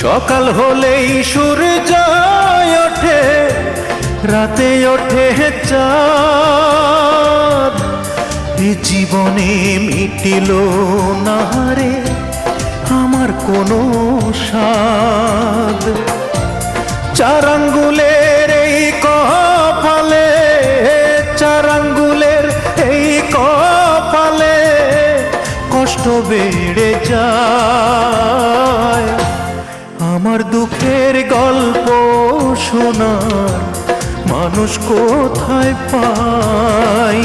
সকাল হলেই সূর্য ওঠে, রাতে ওঠে চাঁদ। এ জীবনে মিটিল না রে আমার কোনো স্বাদ। চার আঙ্গুলের এই কপালে, চার আঙ্গুলের এই কপালে কষ্ট বেড়ে যায়। আমার দুঃখের গল্প শোনার মানুষ কোথায় পাই?